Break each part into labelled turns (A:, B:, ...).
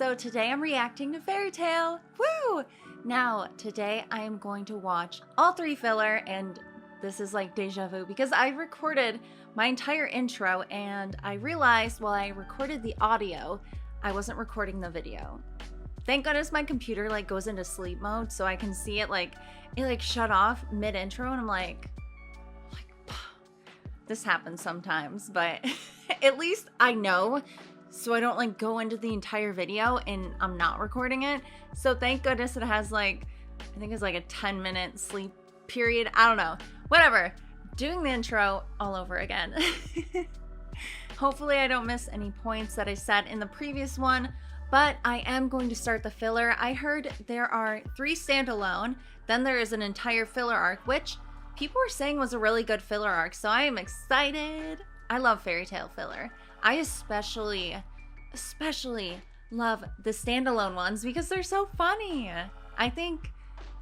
A: So today I'm reacting to Fairy Tail. Woo! Now, today I am going to watch all 3 filler, and this is like deja vu because I recorded my entire intro and I realized while I recorded the audio, I wasn't recording the video. Thank goodness my computer like goes into sleep mode so I can see it like shut off mid-intro, and I'm like this happens sometimes, but at least I know so I don't like go into the entire video and I'm not recording it. So thank goodness it has like, I think it's like a 10-minute sleep period. I don't know. Whatever. Doing the intro all over again. Hopefully I don't miss any points that I said in the previous one, but I am going to start the filler. I heard there are 3 standalone, then there is an entire filler arc, which people were saying was a really good filler arc, so I am excited. I love Fairy Tail filler. I especially love the standalone ones because they're so funny. I think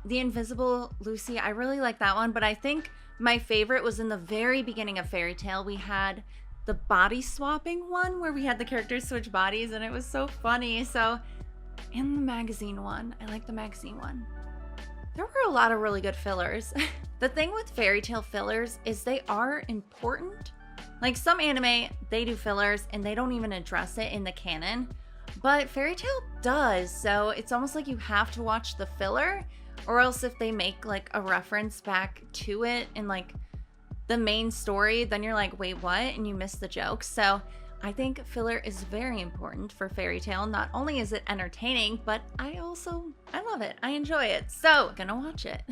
A: the Invisible Lucy, I really like that one, but I think my favorite was in the very beginning of Fairy Tail. We had the body swapping one where we had the characters switch bodies and it was so funny. So, and the magazine one, I like the magazine one. There were a lot of really good fillers. The thing with Fairy Tail fillers is they are important. Like some anime, they do fillers and they don't even address it in the canon, but Fairy Tail does, so it's almost like you have to watch the filler, or else if they make like a reference back to it in like the main story, then you're like, wait, what? And you miss the joke. So I think filler is very important for Fairy Tail. Not only is it entertaining, but I love it. I enjoy it. So, gonna watch it.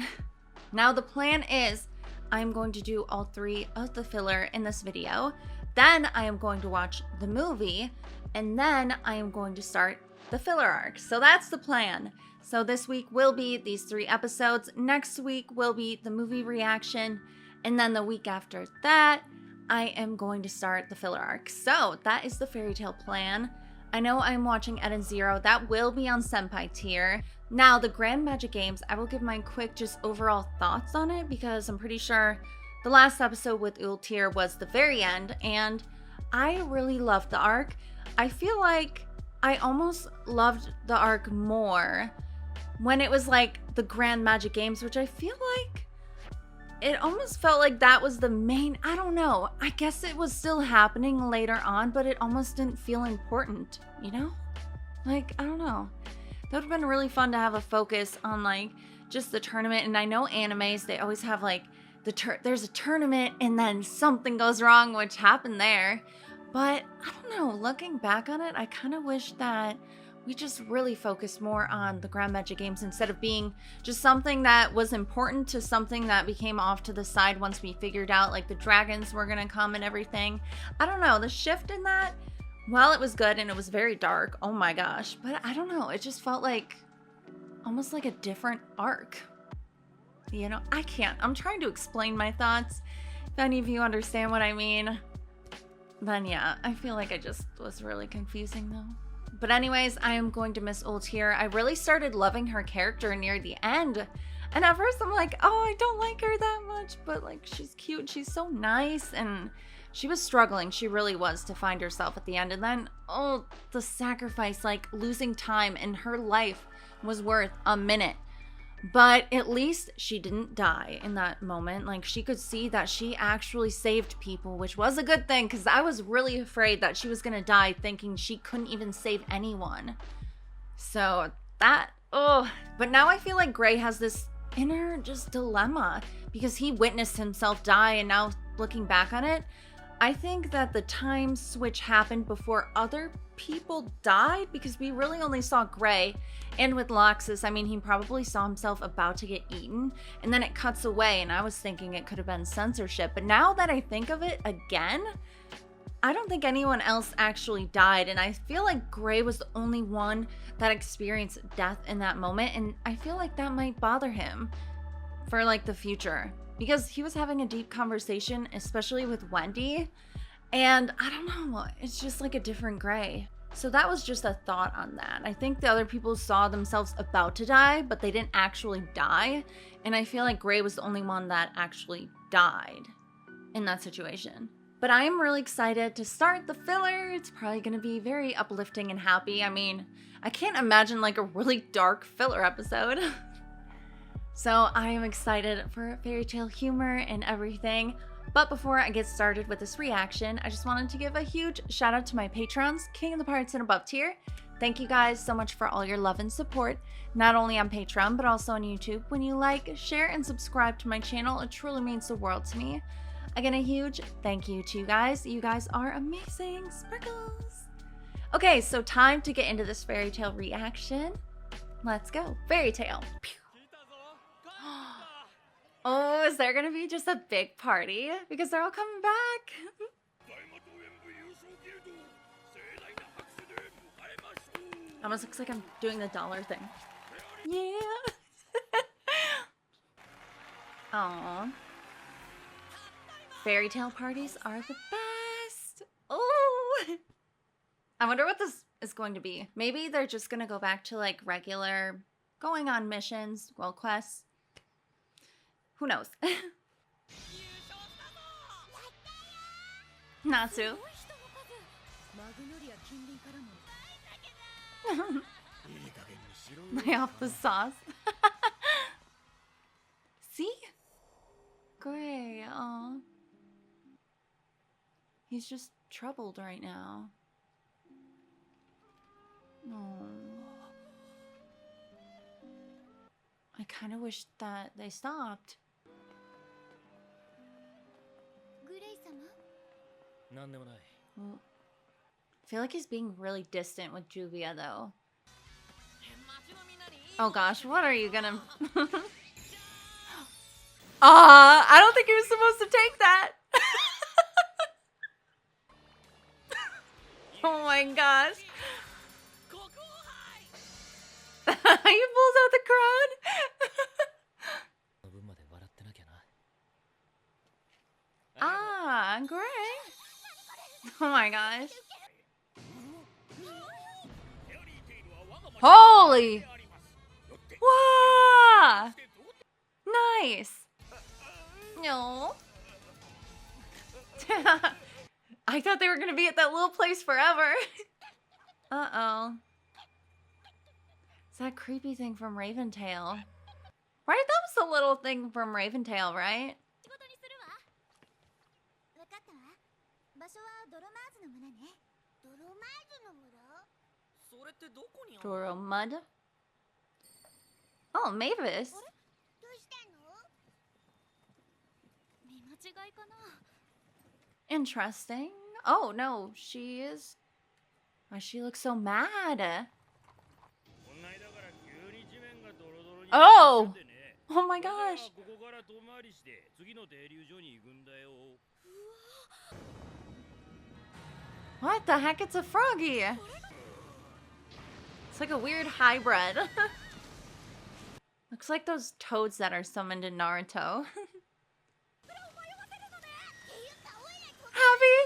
A: Now the plan is I'm going to do all 3 of the filler in this video. Then I am going to watch the movie, and then I am going to start the filler arc. So that's the plan. So this week will be these 3 episodes. Next week will be the movie reaction. And then the week after that, I am going to start the filler arc. So that is the Fairy Tail plan. I know I'm watching Eden Zero. That will be on Senpai tier. Now, the Grand Magic Games, I will give my quick just overall thoughts on it because I'm pretty sure the last episode with UwU tier was the very end, and I really loved the arc. I feel like I almost loved the arc more when it was like the Grand Magic Games, which I feel like it almost felt like that was the main, I don't know. I guess it was still happening later on, but it almost didn't feel important, you know? Like, I don't know. That would have been really fun to have a focus on like just the tournament. And I know animes, they always have like there's a tournament and then something goes wrong, which happened there. But I don't know, looking back on it, I kind of wish that we just really focused more on the Grand Magic Games instead of being just something that was important to something that became off to the side once we figured out like the dragons were gonna come and everything. I don't know, the shift in that, while it was good and it was very dark, oh my gosh, but I don't know, it just felt like almost like a different arc. You know, I'm trying to explain my thoughts. If any of you understand what I mean, then yeah, I feel like I just was really confusing though. But anyways, I am going to miss UwU tier. I really started loving her character near the end. And at first I'm like, oh, I don't like her that much, but like she's cute, she's so nice, and she was struggling, she really was, to find herself at the end. And then, oh, the sacrifice, like losing time in her life was worth a minute. But at least she didn't die in that moment. Like she could see that she actually saved people, which was a good thing because I was really afraid that she was gonna die thinking she couldn't even save anyone. So that, oh, but now I feel like Gray has this inner just dilemma because he witnessed himself die, and now looking back on it, I think that the time switch happened before other people died because we really only saw Gray. And with Loxus, I mean, he probably saw himself about to get eaten and then it cuts away, and I was thinking it could have been censorship. But now that I think of it again, I don't think anyone else actually died, and I feel like Gray was the only one that experienced death in that moment, and I feel like that might bother him for like the future. Because he was having a deep conversation, especially with Wendy, and I don't know, it's just like a different Gray. So that was just a thought on that. I think the other people saw themselves about to die, but they didn't actually die, and I feel like Gray was the only one that actually died in that situation. But I am really excited to start the filler. It's probably going to be very uplifting and happy. I mean, I can't imagine like a really dark filler episode. So I am excited for fairy tale humor and everything. But before I get started with this reaction, I just wanted to give a huge shout out to my patrons, King of the Pirates and Above tier. Thank you guys so much for all your love and support, not only on Patreon, but also on YouTube. When you like, share, and subscribe to my channel, it truly means the world to me. Again, a huge thank you to you guys. You guys are amazing. Sparkles. Okay, so time to get into this fairy tale reaction. Let's go. Fairy tale. Oh, is there gonna be just a big party? Because they're all coming back. Almost looks like I'm doing the dollar thing. Yeah. Aww. Fairy tale parties are the best. Oh, I wonder what this is going to be. Maybe they're just gonna go back to like regular going on missions, world quests. Who knows? Natsu. Lay off the sauce. See? Great. Aw. He's just troubled right now. Oh. I kind of wish that they stopped. Well, I feel like he's being really distant with Juvia, though. Oh gosh, what are you gonna... I don't think he was supposed to take that! Oh my gosh. He pulls out the crown? Ah, great. Oh my gosh. Holy! Wow! Nice. No. I thought they were gonna be at that little place forever. Uh-oh. It's that creepy thing from Raventail. Right? That was the little thing from Raventail, right? Doromud? Oh, Mavis. Interesting. Oh, no, she is... Why she looks so mad? Oh! Oh my gosh! What the heck? It's a froggy! It's like a weird hybrid. Looks like those toads that are summoned in Naruto. Happy?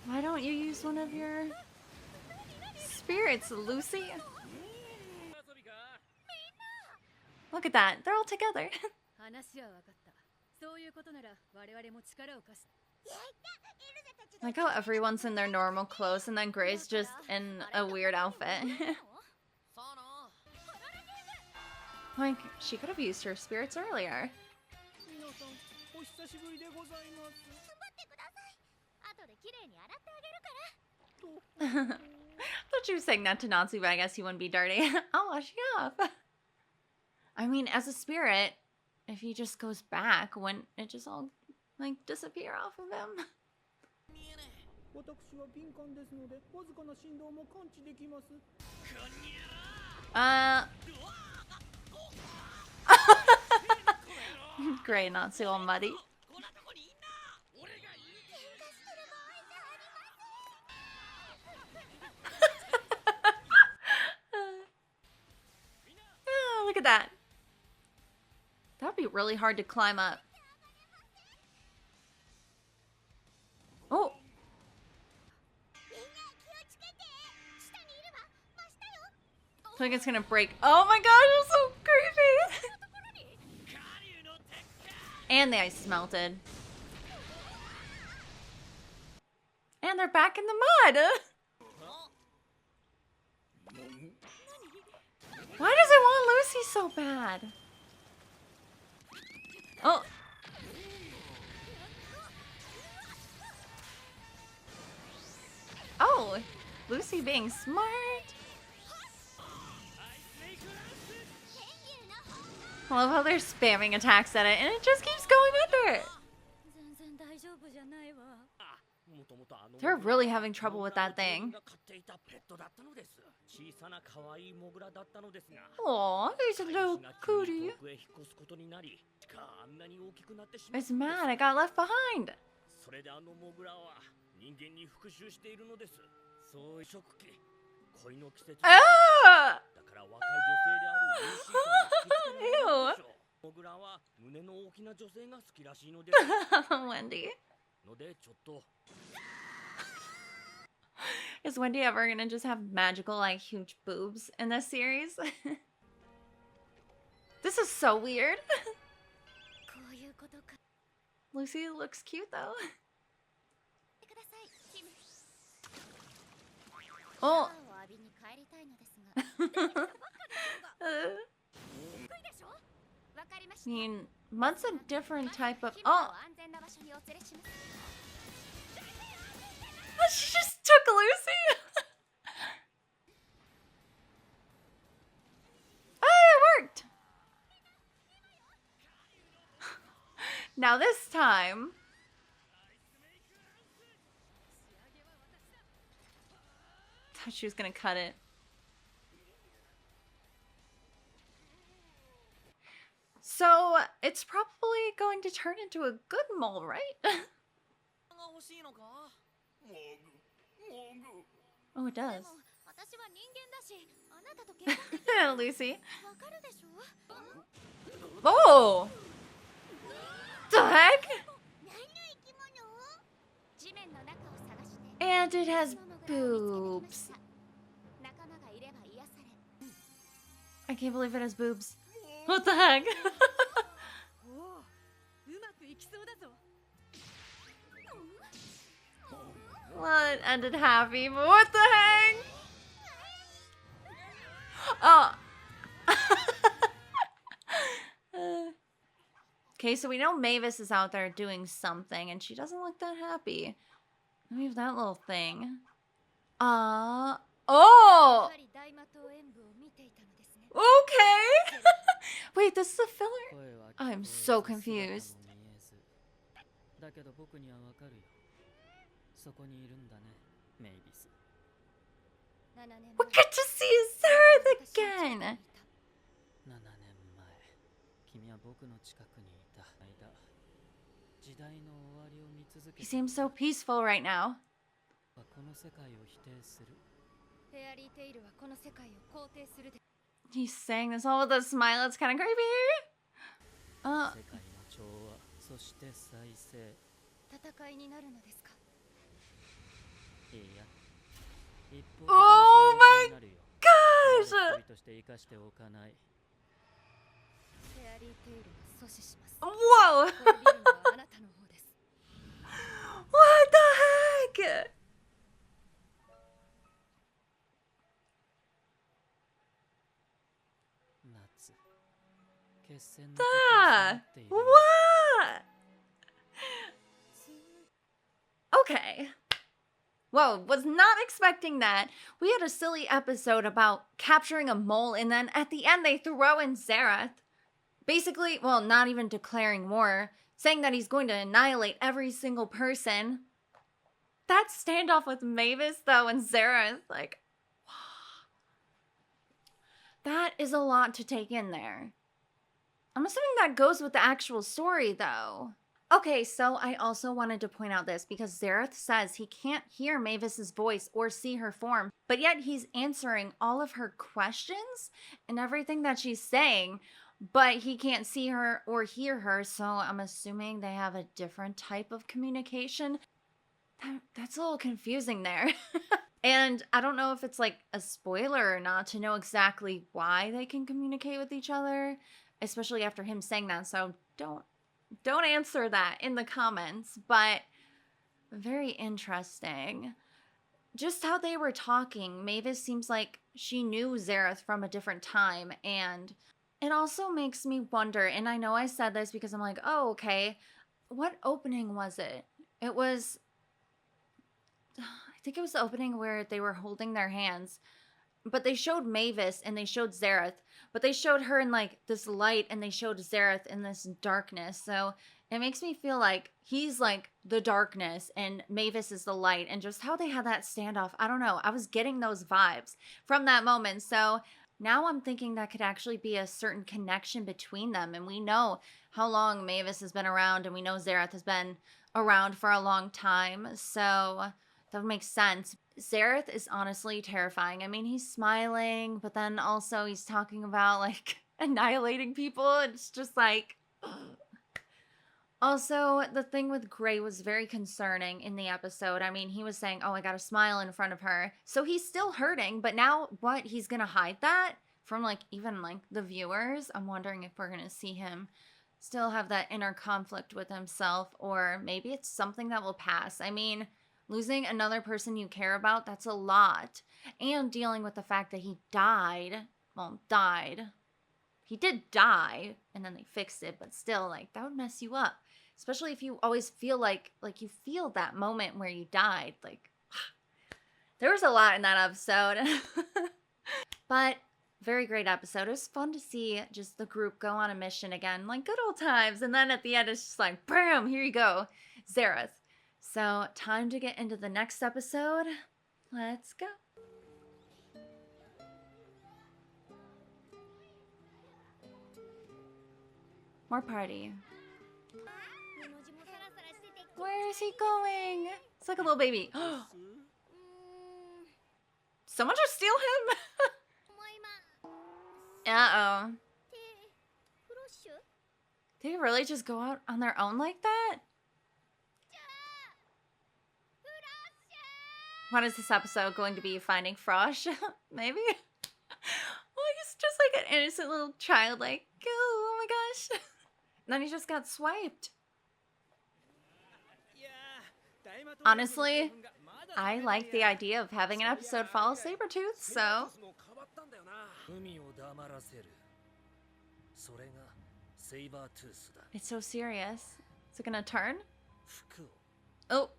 A: Why don't you use one of your spirits, Lucy? Look at that. They're all together. Like how everyone's in their normal clothes and then Gray's just in a weird outfit. Like, she could have used her spirits earlier. I thought you were saying that to Natsu, but I guess he wouldn't be dirty. I'll wash you off. I mean, as a spirit, if he just goes back, wouldn't it just all, like, disappear off of him? Great, Natsu all muddy. Oh, look at that. That'd be really hard to climb up. Oh. I think it's gonna break. Oh my gosh, it's so creepy. And the ice is melted. god! Why does it want Lucy so bad? Oh. Oh, Lucy being smart. I love how they're spamming attacks at it and it just keeps going under it. They're really having trouble with that thing. Aw, he's a little cootie. It's mad I got left behind. Ah! Ew. Wendy. Is Wendy ever gonna just have magical, like, huge boobs in this series? This is so weird. Lucy looks cute though. Oh. I mean, Mud's a different type of. Oh. She just took Lucy. Oh, it worked. Now this time. Thought she was gonna cut it. So it's probably going to turn into a good mole, right? Oh, it does. Lucy. Oh! The heck? And it has boobs. I can't believe it has boobs. What the heck? Well, it ended happy, but what the heck? Oh. Okay, so we know Mavis is out there doing something, and she doesn't look that happy. Let me have that little thing. Oh! Okay! Wait, this is a filler? I'm so confused. We get to see Zeref again! He seems so peaceful right now. He's saying this all with a smile. It's kind of creepy. Oh my gosh! Whoa! What the heck? What? Okay. Whoa, was not expecting that. We had a silly episode about capturing a mole, and then at the end they throw in Zeref. Basically, well, not even declaring war, saying that he's going to annihilate every single person. That standoff with Mavis, though, and Zeref, like, that is a lot to take in there. I'm assuming that goes with the actual story, though. Okay, so I also wanted to point out this because Zeref says he can't hear Mavis's voice or see her form, but yet he's answering all of her questions and everything that she's saying, but he can't see her or hear her, so I'm assuming they have a different type of communication. That's a little confusing there. And I don't know if it's like a spoiler or not to know exactly why they can communicate with each other, especially after him saying that, so don't answer that in the comments, but very interesting. just how they were talking, Mavis seems like she knew Zeref from a different time, and it also makes me wonder, and I know I said this because I'm like, oh, okay, what opening was it? It was, I think it was the opening where they were holding their hands, but they showed Mavis and they showed Zeref, but they showed her in like this light and they showed Zeref in this darkness. So it makes me feel like he's like the darkness and Mavis is the light, and just how they had that standoff. I don't know. I was getting those vibes from that moment. So now I'm thinking that could actually be a certain connection between them. And we know how long Mavis has been around, and we know Zeref has been around for a long time. So that would make sense. Zeref is honestly terrifying. I mean, he's smiling, but then also he's talking about like annihilating people. It's just like. Also, the thing with Gray was very concerning in the episode. I mean, he was saying, oh, I got a smile in front of her. So he's still hurting, but now what? He's gonna hide that from like even like the viewers? I'm wondering if we're gonna see him still have that inner conflict with himself, or maybe it's something that will pass. I mean, losing another person you care about, that's a lot. And dealing with the fact that he died. Well, died. He did die, and then they fixed it, but still, like, that would mess you up. Especially if you always feel like you feel that moment where you died. Like, there was a lot in that episode. But, very great episode. It was fun to see just the group go on a mission again. Like, good old times. And then at the end, it's just like, bam, here you go. Zeref. So, time to get into the next episode. Let's go. More party. Where is he going? It's like a little baby. Someone just steal him? Uh-oh. Did he really just go out on their own like that? What is this episode going to be? Finding Frosh? Maybe? Well, he's just like an innocent little child, like, oh my gosh. And then he just got swiped. Honestly, I like the idea of having an episode follow Sabertooth, so. It's so serious. Is it gonna turn? Oh.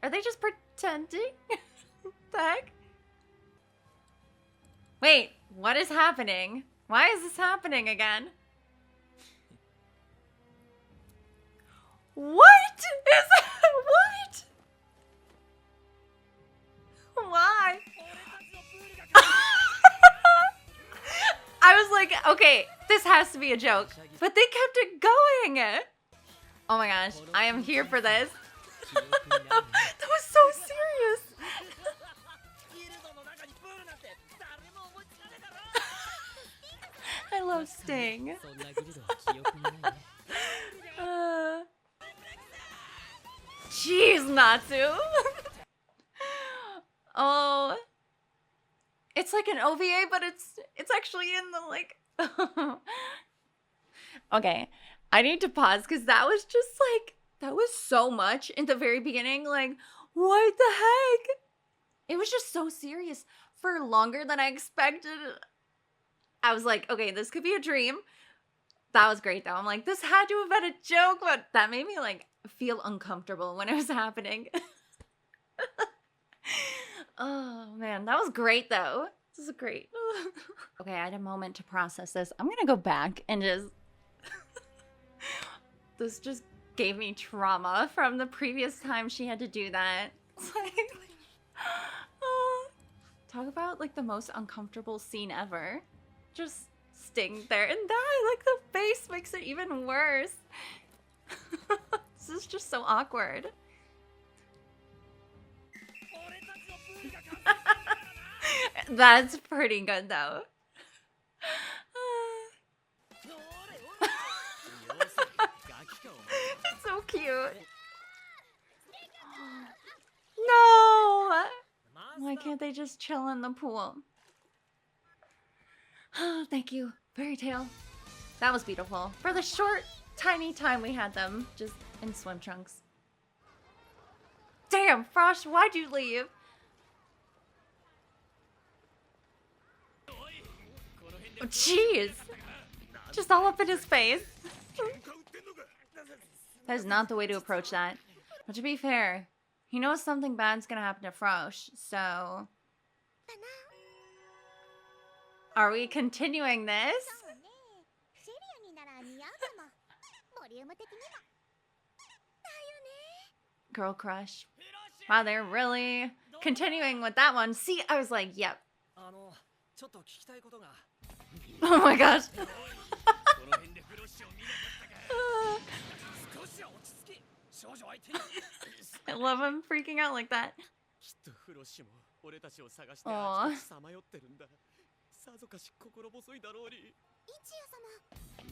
A: Are they just pretending? The heck? Wait, what is happening? Why is this happening again? What is what? Why? I was like, okay, this has to be a joke. But they kept it going. Oh my gosh, I am here for this. That was so serious. I love Sting. Jeez, Natsu. Oh, it's like an OVA, but it's actually in the like. Okay, I need to pause because that was just like, that was so much in the very beginning. Like, what the heck? It was just so serious for longer than I expected. I was like, okay, this could be a dream. That was great though. I'm like, this had to have been a joke, but that made me like feel uncomfortable when it was happening. Oh man, that was great though. This is great. Okay, I had a moment to process this. I'm gonna go back and just this just gave me trauma from the previous time she had to do that. It's like, talk about like the most uncomfortable scene ever. Just Sting there and die. Like the face makes it even worse. This is just so awkward. That's pretty good though. It's so cute. No! Why can't they just chill in the pool? Thank you, Fairy Tale. That was beautiful. For the short, tiny time we had them just in swim trunks. Damn, Frosh, why'd you leave? Oh, jeez. Just all up in his face. That is not the way to approach that. But to be fair, he knows something bad's gonna happen to Frosh, so... Are we continuing this? Girl crush. Wow, they're really continuing with that one. See, I was like, yep. Oh my gosh. I love him freaking out like that. Aww.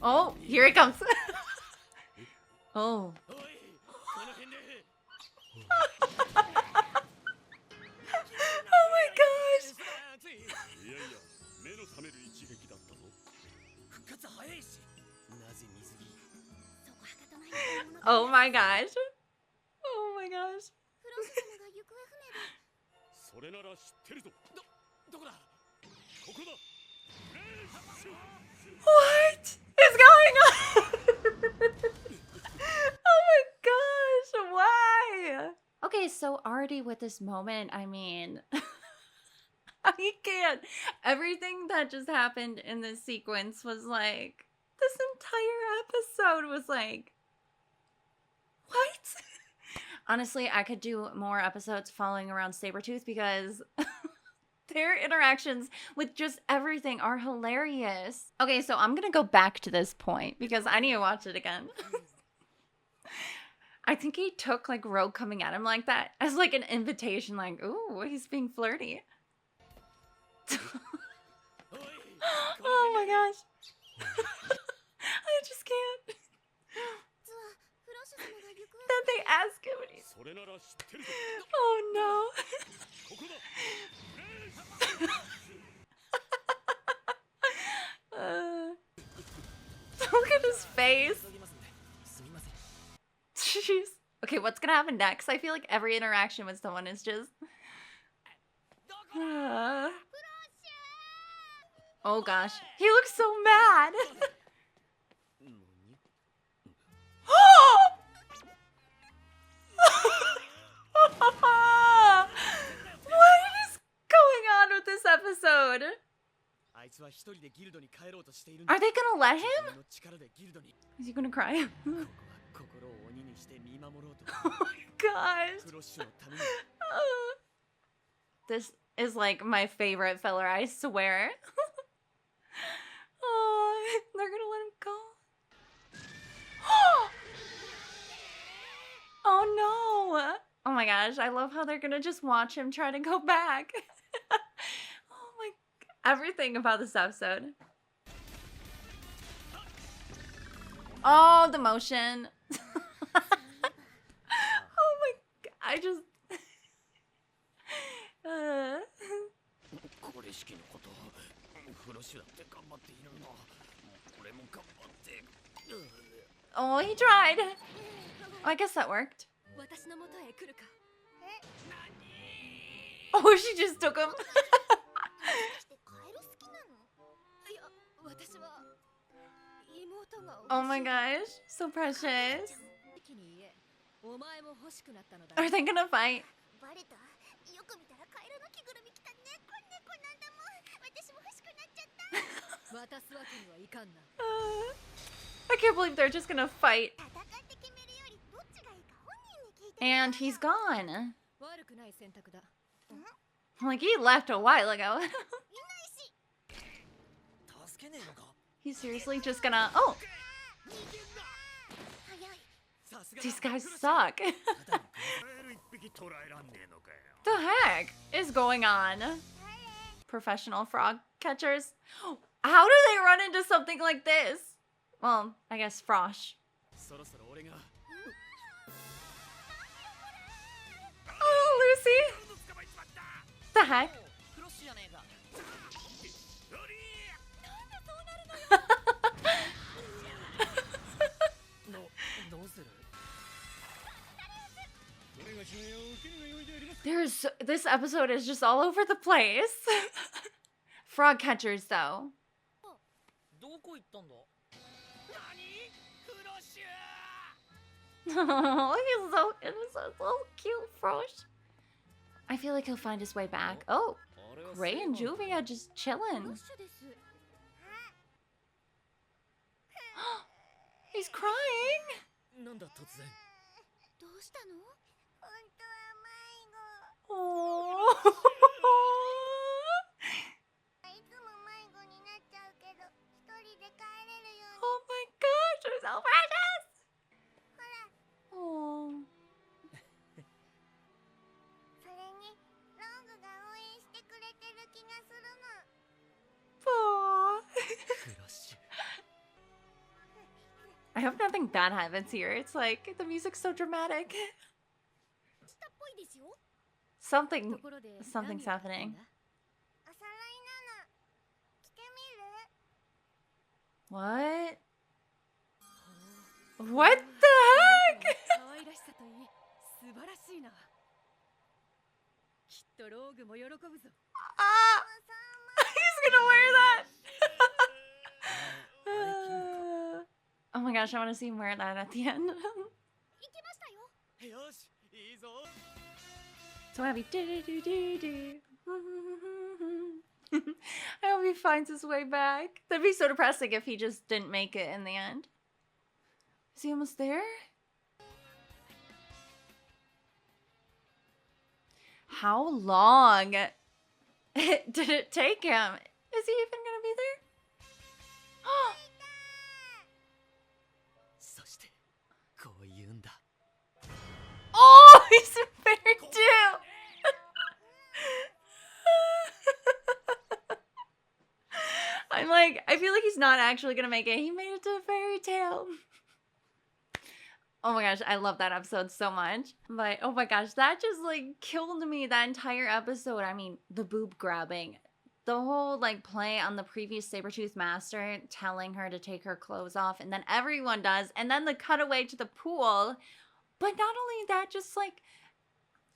A: Oh, here it comes. Oh. Oh my gosh. Oh my gosh. Oh my gosh. What is going on? Oh my gosh, why? Okay, so already with this moment, I mean, I can't. Everything that just happened in this sequence was like, this entire episode was like, what? Honestly, I could do more episodes following around Sabertooth because their interactions with just everything are hilarious. Okay, so I'm gonna go back to this point because I need to watch it again. I think he took like Rogue coming at him like that as like an invitation, like, ooh, he's being flirty. Oh my gosh. I just can't. Then they ask him and he's... Oh no. Look at his face. Jeez. Okay, what's gonna happen next? I feel like every interaction with someone is just... Oh gosh. He looks so mad. What is going on with this episode? Are they gonna let him? Is he gonna cry? Oh my gosh. This is like my favorite filler, I swear. Oh, they're gonna let him go. Oh no. Oh my gosh, I love how they're gonna just watch him try to go back. Oh my, everything about this episode. Oh, the motion. Oh my, I just... Oh, he tried. Oh, I guess that worked. Oh, she just took him. Oh my gosh, so precious. Are they gonna fight? I can't believe they're just gonna fight. And he's gone. Like, he left a while ago. He's seriously just gonna... Oh! These guys suck. The heck is going on? Professional frog catchers? How do they run into something like this? Well, I guess Frosh. Oh, Lucy! The heck? This episode is just all over the place. Frog catchers, though. Oh, he's so innocent, so cute, Frosh. I feel like he'll find his way back. Oh, Ray and Juvia just chilling. He's crying. Oh. Oh my gosh, they're so precious. Oh. Aww. I hope nothing bad happens here. It's like the music's so dramatic. Something's happening. What? What the heck? Ah! He's gonna wear that. Oh my gosh, I want to see him wear that at the end. So happy. I hope he finds his way back. That'd be so depressing if he just didn't make it in the end. Is he almost there? How long did it take him? Is he even gonna be there? Oh, he's a fairy tale. I'm like, I feel like he's not actually gonna make it. He made it to a fairy tale. Oh my gosh, I love that episode so much. But oh my gosh, that just like killed me, that entire episode. I mean, the boob grabbing. The whole like play on the previous Sabertooth master telling her to take her clothes off, and then everyone does, and then the cutaway to the pool. But not only that, just like,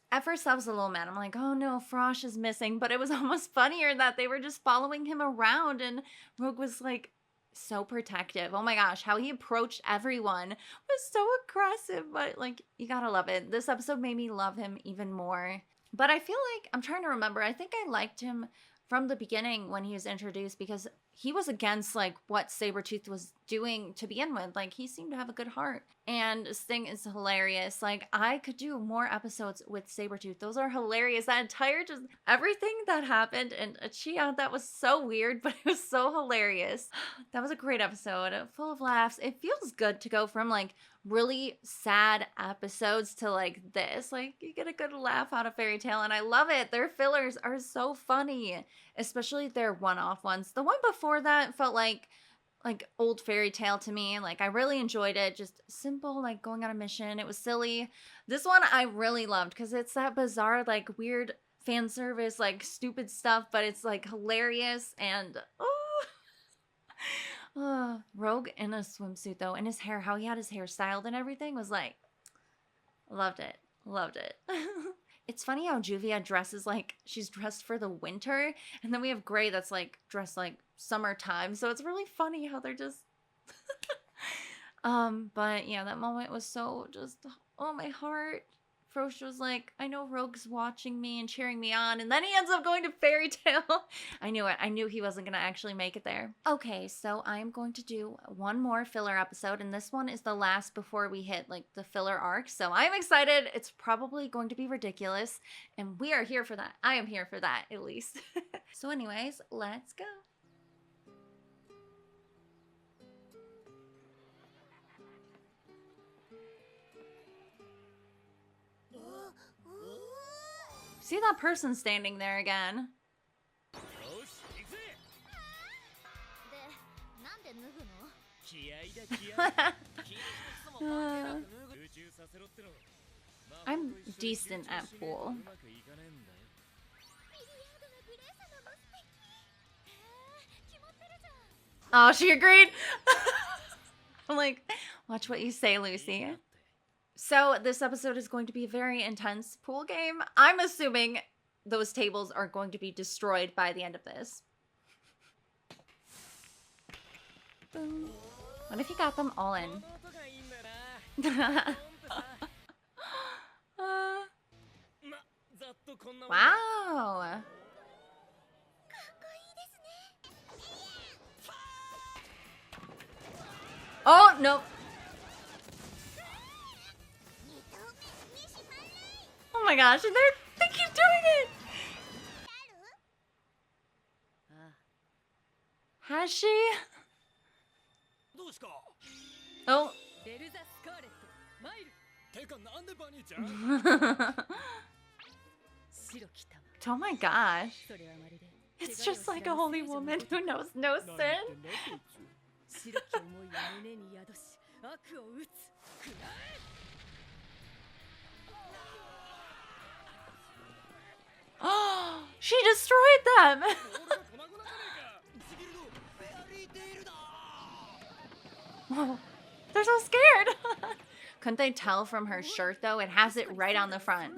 A: at first I was a little mad. I'm like, oh no, Frosh is missing. But it was almost funnier that they were just following him around, and Rogue was like so protective. Oh my gosh, how he approached everyone was so aggressive. But like, you gotta love it. This episode made me love him even more. But I feel like, I'm trying to remember, I think I liked him from the beginning when he was introduced, because he was against like what Sabertooth was doing to begin with. Like, he seemed to have a good heart. And Sting is hilarious. Like, I could do more episodes with Sabertooth. Those are hilarious. That entire just everything that happened in Chia, that was so weird, but it was so hilarious. That was a great episode, full of laughs. It feels good to go from like really sad episodes to like this. Like, you get a good laugh out of Fairy Tail, and I love it. Their fillers are so funny, especially their one-off ones. The one before that felt like old Fairy Tail to me. Like, I really enjoyed it. Just simple, like going on a mission. It was silly. This one I really loved because it's that bizarre, like weird fan service, like stupid stuff, but it's like hilarious. And Rogue in a swimsuit though, and his hair, how he had his hair styled and everything was like, loved it. It's funny how Juvia dresses like she's dressed for the winter, and then we have Gray that's like dressed like summertime. So it's really funny how they're just but yeah, that moment was so just, oh, my heart. Frosh was like, I know Rogue's watching me and cheering me on, and then he ends up going to Fairy Tail. I knew it. I knew he wasn't gonna actually make it there. Okay, so I'm going to do one more filler episode, and this one is the last before we hit like the filler arc. So I'm excited. It's probably going to be ridiculous, and we are here for that. I am here for that, at least. So anyways, let's go. See that person standing there again. I'm decent at pool. Oh, she agreed. I'm like, watch what you say, Lucy. So this episode is going to be a very intense pool game. I'm assuming those tables are going to be destroyed by the end of this. Boom. What if you got them all in? Wow. Oh, no. Oh my gosh, and they keep doing it. Has she? Oh. Oh my gosh. It's just like a holy woman who knows no sin. Oh, she destroyed them. Whoa, they're so scared. Couldn't they tell from her shirt though? It has it right on the front.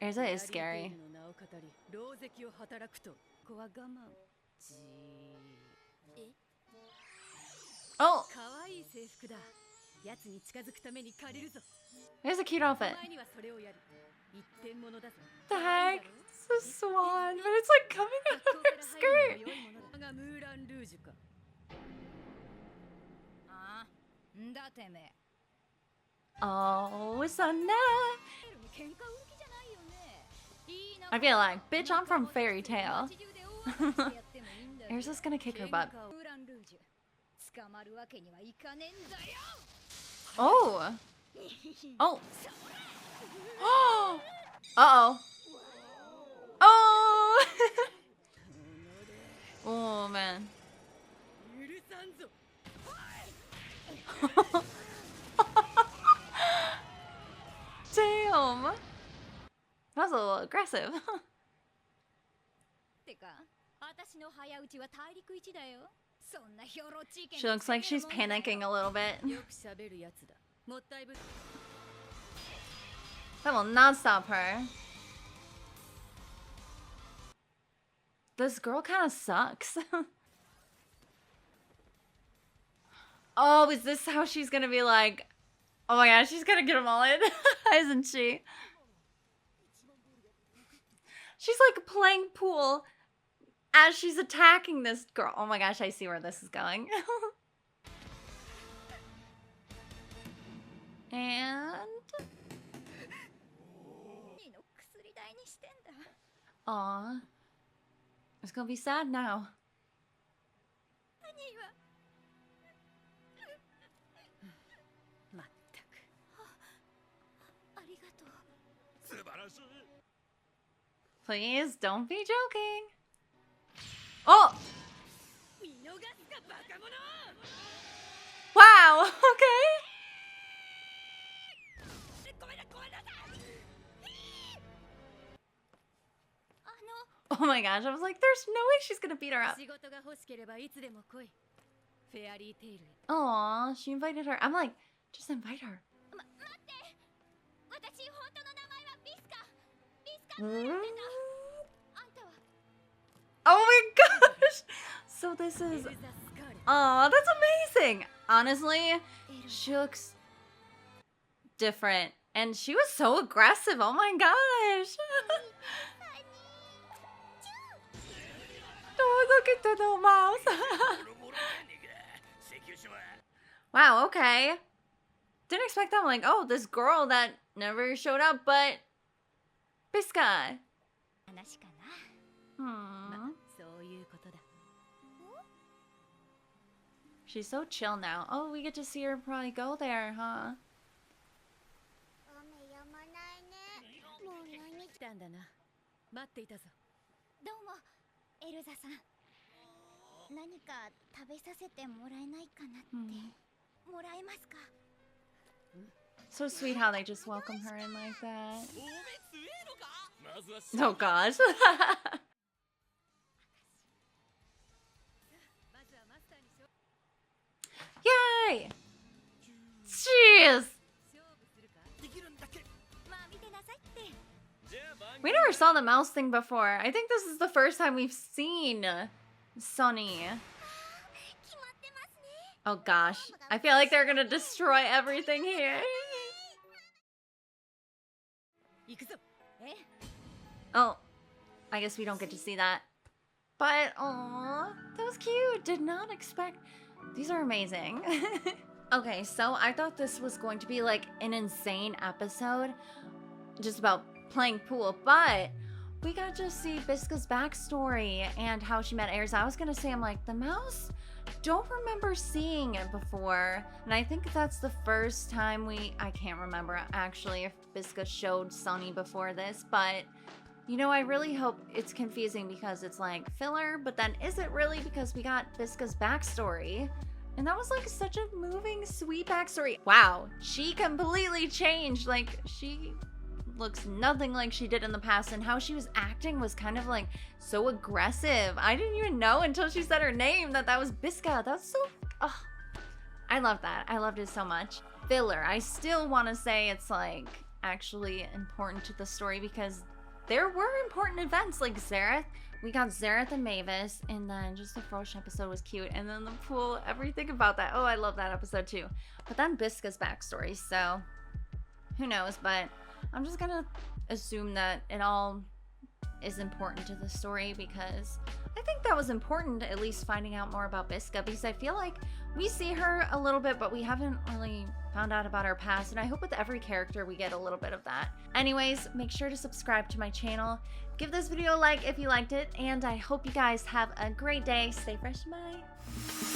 A: Erza is scary. Oh! Here's a cute outfit. The heck? It's a swan, but it's like coming out of her skirt. Oh, Sana. I feel like, bitch, I'm from Fairy Tale. Erza's gonna kick her butt. Oh! Oh! Oh! Uh-oh. Oh! Oh, man. Damn! That was a little aggressive. She looks like she's panicking a little bit. That will not stop her. This girl kind of sucks. Oh, is this how she's gonna be like, oh my gosh, she's gonna get them all in, isn't she? She's like playing pool as she's attacking this girl. Oh my gosh, I see where this is going. And... Aw. It's gonna be sad now. Please, don't be joking. Oh! Wow, okay. Oh my gosh, I was like, there's no way she's gonna beat her up. Aw, she invited her. I'm like, just invite her. Oh my gosh! So this is... Aw, that's amazing! Honestly, she looks different. And she was so aggressive, oh my gosh! Oh, look at the little mouse! Wow, okay. Didn't expect that. I'm like, oh, this girl that never showed up, but... Piska. She's so chill now. Oh, we get to see her probably go there, huh? So sweet how they just welcome her in like that. Oh gosh. Yay! Jeez! We never saw the mouse thing before. I think this is the first time we've seen Sunny. Oh gosh. I feel like they're gonna destroy everything here. Oh, I guess we don't get to see that. But, aw, that was cute. Did not expect. These are amazing. Okay, so I thought this was going to be like an insane episode just about playing pool, but we got to see Bisca's backstory and how she met Ayers. I was gonna say, I'm like, the mouse? Don't remember seeing it before. And I think that's the first time I can't remember actually if Bisca showed Sunny before this, but you know, I really hope it's confusing because it's like filler, but then is it really because we got Bisca's backstory? And that was like such a moving, sweet backstory. Wow, she completely changed. Like, she looks nothing like she did in the past, and how she was acting was kind of like so aggressive. I didn't even know until she said her name that was Bisca. That's so, oh, I love that. I loved it so much. Filler, I still want to say it's like actually important to the story because there were important events like Zeref. We got Zeref and Mavis, and then just the Frosh episode was cute, and then the pool, everything about that. Oh, I love that episode too. But then Bisca's backstory, so who knows, but I'm just gonna assume that it all is important to the story because I think that was important, at least finding out more about Bisca, because I feel like we see her a little bit, but we haven't really found out about her past, and I hope with every character we get a little bit of that. Anyways, make sure to subscribe to my channel, give this video a like if you liked it, and I hope you guys have a great day. Stay fresh, bye!